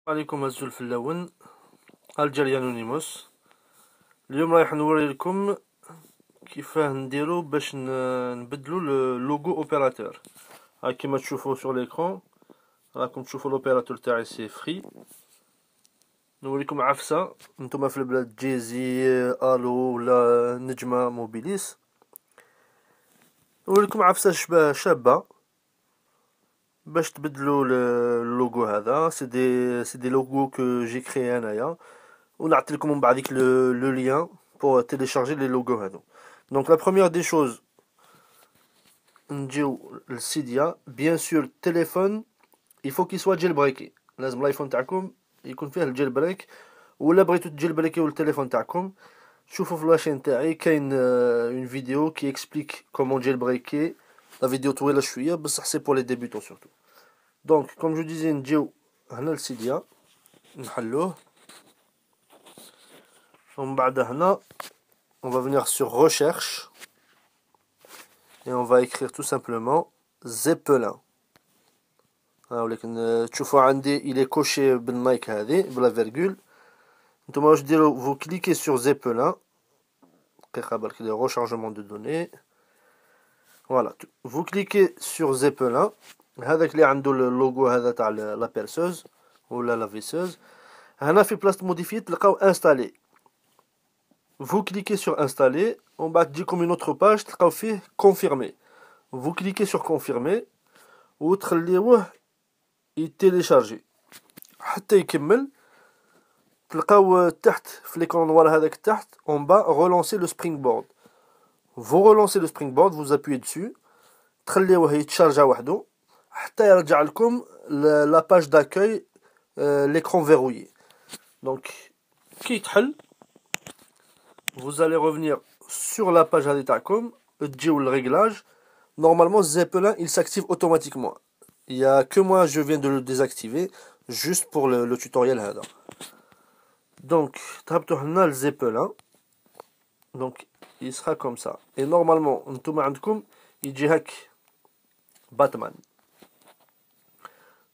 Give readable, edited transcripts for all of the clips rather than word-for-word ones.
عليكم الزول في اللون الجيري انونيموس. اليوم رايح نوري لكم كيفاه نديرو باش نبدلو اللوغو اوبيراتور. ها كيما تشوفوا سور ليكرون راكم تشوفوا الاوبيراتور تاعي سي فري. نوريكم عفسه نتوما في البلاد جيزي الو ولا نجمه موبيليس. نوريكم عفسه شابه باش تبدلوا اللوغو هذا. سي دي لوغو كو جي كريي انايا ونعطي لكم من بعد ديك لو لien pour télécharger les logos هذو. Donc la première des choses نجيو للسيديا. bien sûr التليفون il faut qu'il soit jailbreaké. لازم الايفون تاعكم يكون فيه الجيل بريك، ولا بغيتو تجيل بريكيو التليفون تاعكم شوفوا في لاشين تاعي كاين اون فيديو كي اكسبليك كومون جيل بريكي. لا فيديو طويله شويه بصح سي بور لي ديبيوتون سورتو. دونك كوم جو ديزي نجيو هنا للسيديا نحلوه، ومن بعد هنا on va venir sur recherche et on va écrire tout simplement Zeppelin. ولكن تشوفوا عندي il est coché بالنايك هذه بلا فيرغول. نتوما واش ديروا vous cliquez sur Zeppelin دقيقه برك لي rechargement de données. voilà vous cliquez sur Zeppelin. هذاك اللي عنده اللوغو هذا تاع لا بيرسوز ولا لا فيسوز. هنا في بلاصه موديفي تلقاو انستالي. vous cliquez sur installer ومن بعد تجيكم une autre page تلقاو فيه confirmer. vous cliquez sur confirmer وتخليوه يتيليشارجي حتى يكمل. تلقاو تحت في ليكرون نوار هذاك تحت en bas relancer le springboard. vous relancez le springboard, vous appuyez dessus تخليوه يتشارجا وحده حتى يرجع لكم la page d'accueil l'écran verrouillé. donc كي تحل vous allez revenir sur la page هذه تاعكم تجيو الريغلاج. normalement Zeppelin il s'active automatiquement. il y a que moi je viens de le désactiver juste pour le tutoriel هذا. donc تهبطوا هنا Zeppelin donc il sera comme ça et normalement نتوما عندكم يجي هاك باتمان.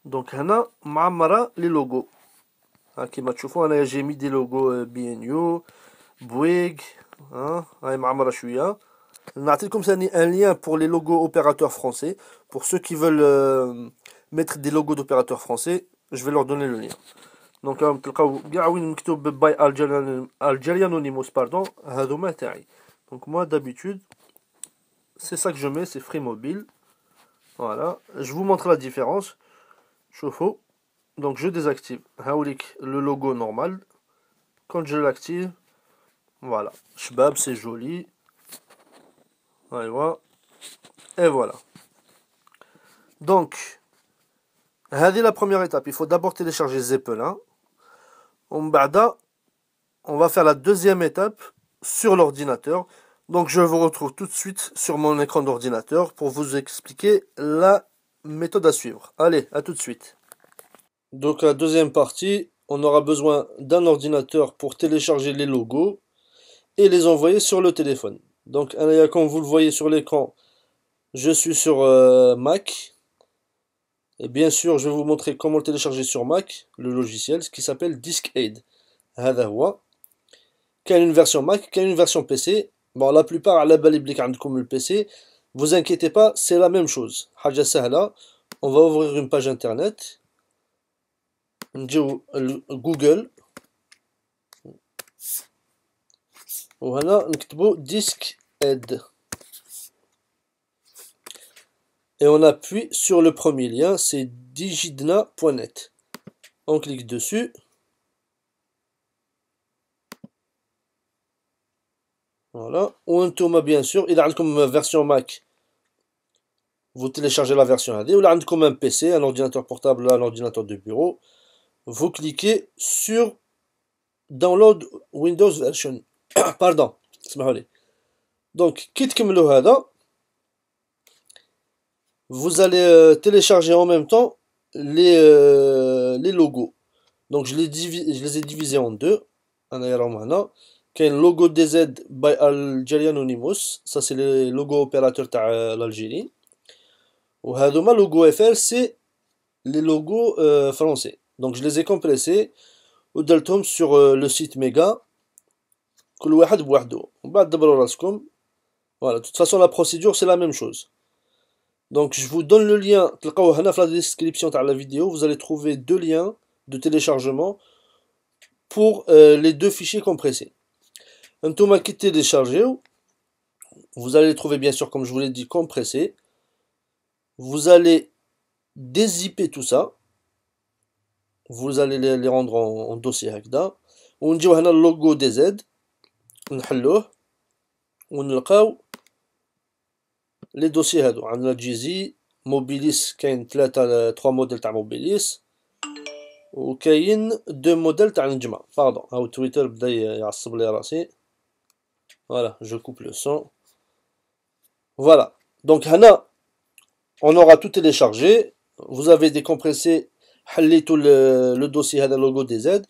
donc هنا معمره لي لوغو كيما تشوفوا انا جي مي دي لوغو بي بويغ هاي معمره شويه. نعطيكم ثاني un lien pour les logos opérateurs français pour ceux qui veulent mettre des logos d'opérateurs français. je vais leur donner le lien. donc تلقاو كاع وين مكتوب باي Algerian Anonymous pardon هذوما تاعي. donc moi d'habitude c'est ça que je mets, c'est Free Mobile. voilà je vous montre la différence. شوفوا donc je désactive هاوليك le logo normal. quand je l'active voilà شباب c'est joli. et voilà. donc هذه la première étape. il faut d'abord télécharger Zeppelin. ومن بعد on va faire la deuxième étape sur l'ordinateur. donc je vous retrouve tout de suite sur mon écran d'ordinateur pour vous expliquer la méthode à suivre. allez, à tout de suite. donc la deuxième partie, on aura besoin d'un ordinateur pour télécharger les logos et les envoyer sur le téléphone. donc comme vous le voyez sur l'écran, je suis sur Mac. et bien sûr je vais vous montrer comment le télécharger sur Mac, le logiciel, ce qui s'appelle DiskAid. هذا هو. كاين une version Mac, كاين une version PC. bon la plupart على بالي بليك عندكم le PC. vous inquiétez pas, c'est la même chose. حاجة سهلة. on va ouvrir une page internet. نجيو Google وهنا نكتبو DiskAid et on appuie sur le premier lien, c'est digidna.net. on clique dessus. voilà. وانتوما bien sûr إذا عندكم version Mac vous téléchargez la version هذه. ولا عندكم un PC, un ordinateur portable, un ordinateur de bureau, vous cliquez sur download Windows version. pardon اسمحوا لي. donc كي تكملوا هذا vous allez télécharger en même temps les logos. donc je les ai divisés en deux. انا راهم هنا كاين logo DZ by Algerian Anonymous, ça c'est les logos opérateurs تاع l'Algérie. وهذوما logo FR c'est les logos français. Donc je les ai compressés ودرتهم sur le site Mega. كل واحد بوحده. ومن بعد دبروا راسكم. Voilà, de toute façon la procédure c'est la même chose. Donc je vous donne le lien, تلقاوه هنا في la description تاع la vidéo, vous allez trouver deux liens de téléchargement pour les deux fichiers compressés. انتوما كي téléchargez, vous allez les trouver bien sûr comme je vous l'ai dit compressés. Vous allez dézipper tout ça. Vous allez les rendre en dossier هكذا. ونجيو هنا اللوغو دي زد نحلوه ونلقاو لي دوسي هادو. عندنا جيزي موبيليس، كاين 3 موديل تاع موبيليس، وكاين 2 موديل تاع نجمة. باردون، هاو تويتر بدا يعصب لي راسي. فوالا جو كوب لو سون. فوالا دونك هنا on aura tout téléchargé. Vous avez décompressé، حليتو لو دوسي هذا لوغو دي زد،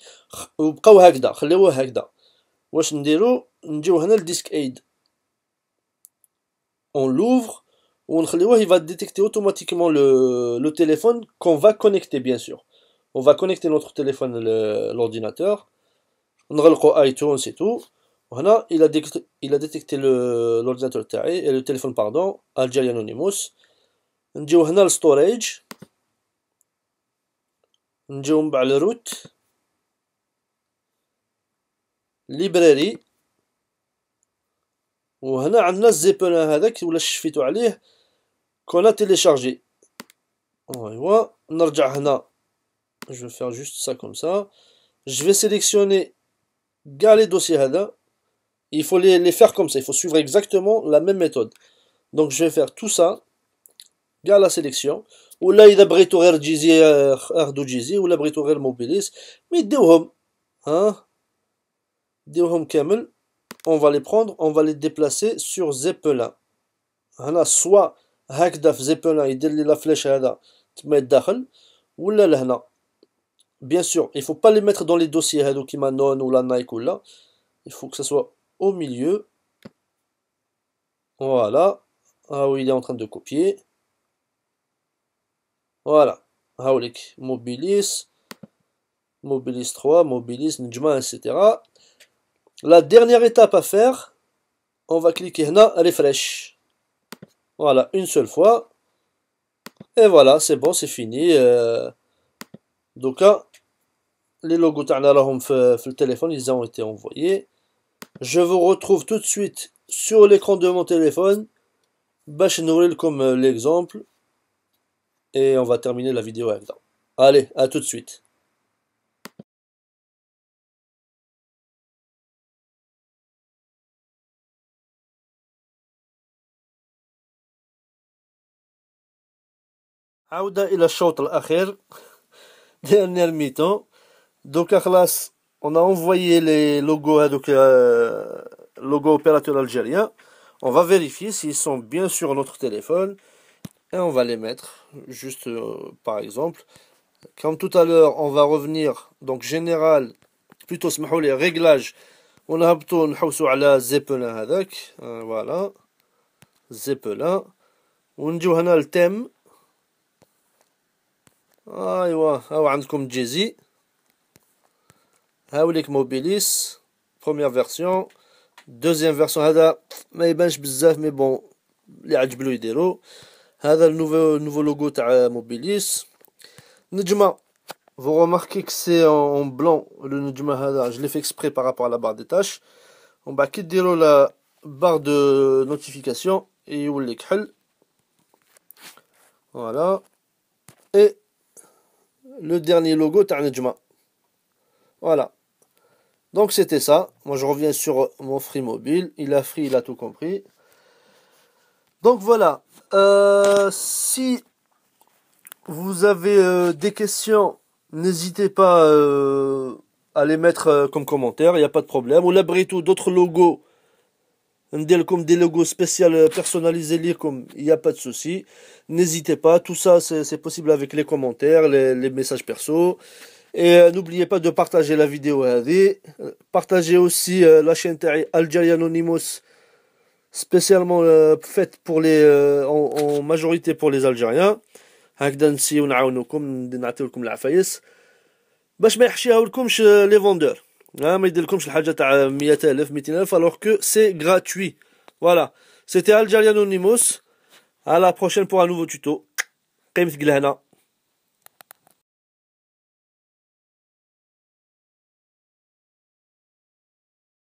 وبقاو هكذا، خليوه هكذا. واش نديرو؟ نجيو هنا لديسك ايد، on l'ouvre ونخليوه. il va détecter automatiquement le téléphone qu'on va connecter bien sûr. On va connecter notre téléphone l'ordinateur. نغلقو iTunes et tout. وهنا il a détecté l'ordinateur تاعي et le téléphone pardon Algerian Anonymous. نجيو هنا للستوريج، نجيو من بعد للروت ليبراري، وهنا عندنا الزيبلان هذاك ولا شفيتو عليه كون تيليشارجي. ايوا نرجع هنا، je vais faire juste ça comme ça. Je vais sélectionner كاع les dossiers هذا. Il faut les faire comme ça, il faut suivre exactement la même méthode. Donc je vais faire tout ça كاع la sélection. ولا اذا بغيتو غير جيزي اخدو جيزي، ولا بغيتو غير موبيليس مي ديوهم ديوهم كامل. On va les prendre, on va les déplacer sur Zeppelin. هنا soit هكذا في Zeppelin يدير لي لا فليش هذا تما يدخل، ولا لهنا. Bien sûr, il faut pas les mettre dans les dossiers هادو كيما نون ولا نايك ولا. Il faut que ça soit au milieu. Voilà. Ah oui, il est en train de copier. Voilà. هاوليك Mobilis, Mobilis 3, Mobilis, Njma, etc. La dernière étape à faire, on va cliquer هنا refresh. Voilà, une seule fois. Et voilà, c'est bon, c'est fini. Donc les logos تاعنا راهم في le téléphone, ils ont été envoyés. Je vous retrouve tout de suite sur l'écran de mon téléphone باش نوريلكم l'exemple et on va terminer la vidéo avec ça. Allez, à tout de suite. عودة إلى الشوط الأخير. Dernière mi-temps. Donc خلاص on a envoyé les logos هذوك logo opérateur algérien. On va vérifier s'ils sont bien sur notre téléphone et on va les mettre juste par exemple. Comme tout à l'heure, on va revenir donc général, plutôt اسمحوا لي réglage. ونهبطوا نحوسوا على Zeppelin هذاك. Voilà Zeppelin. ونجيو هنا التيم. ايوا هاو عندكم جيزي، هاوليك موبيليس première version. deuxième version هذا ما يبانش بزاف مي بون اللي عجبلو يديرو. هذا النوفو لوغو تاع موبيليس. نجمة، vous remarquez que c'est en blanc le نجمة هذا، je l'ai fait exprès par rapport à la barre des tâches. On va كي ديرو la barre de notification et يوليك حل. Voilà. Et le dernier logo تاع نجمة. Voilà. Donc c'était ça. Moi je reviens sur mon Free Mobile. Il a Free, il a tout compris. Donc voilà. Si vous avez des questions, n'hésitez pas à les mettre comme commentaire. Il n'y a pas de problème. Ou l'abrito d'autres logos. Comme des logos spéciaux personnalisés ليكم, il n'y a pas de souci. N'hésitez pas. Tout ça c'est possible avec les commentaires, les messages perso. Et n'oubliez pas de partager la vidéo هذه. Partagez aussi la chaîne تاعي Algerian Anonymous, spécialement faite pour les en majorité pour les Algériens. هكذا نسيو نعاونوكم نعطيولكم العفايس. باش ما يحشيهاولكمش لي فوندور. ما يديرلكمش الحاجه تاع 100,000 200,000 alors que c'est gratuit. Voilà, c'était Algerian Anonymous. À la prochaine pour un nouveau tuto. قيمة قلهنا.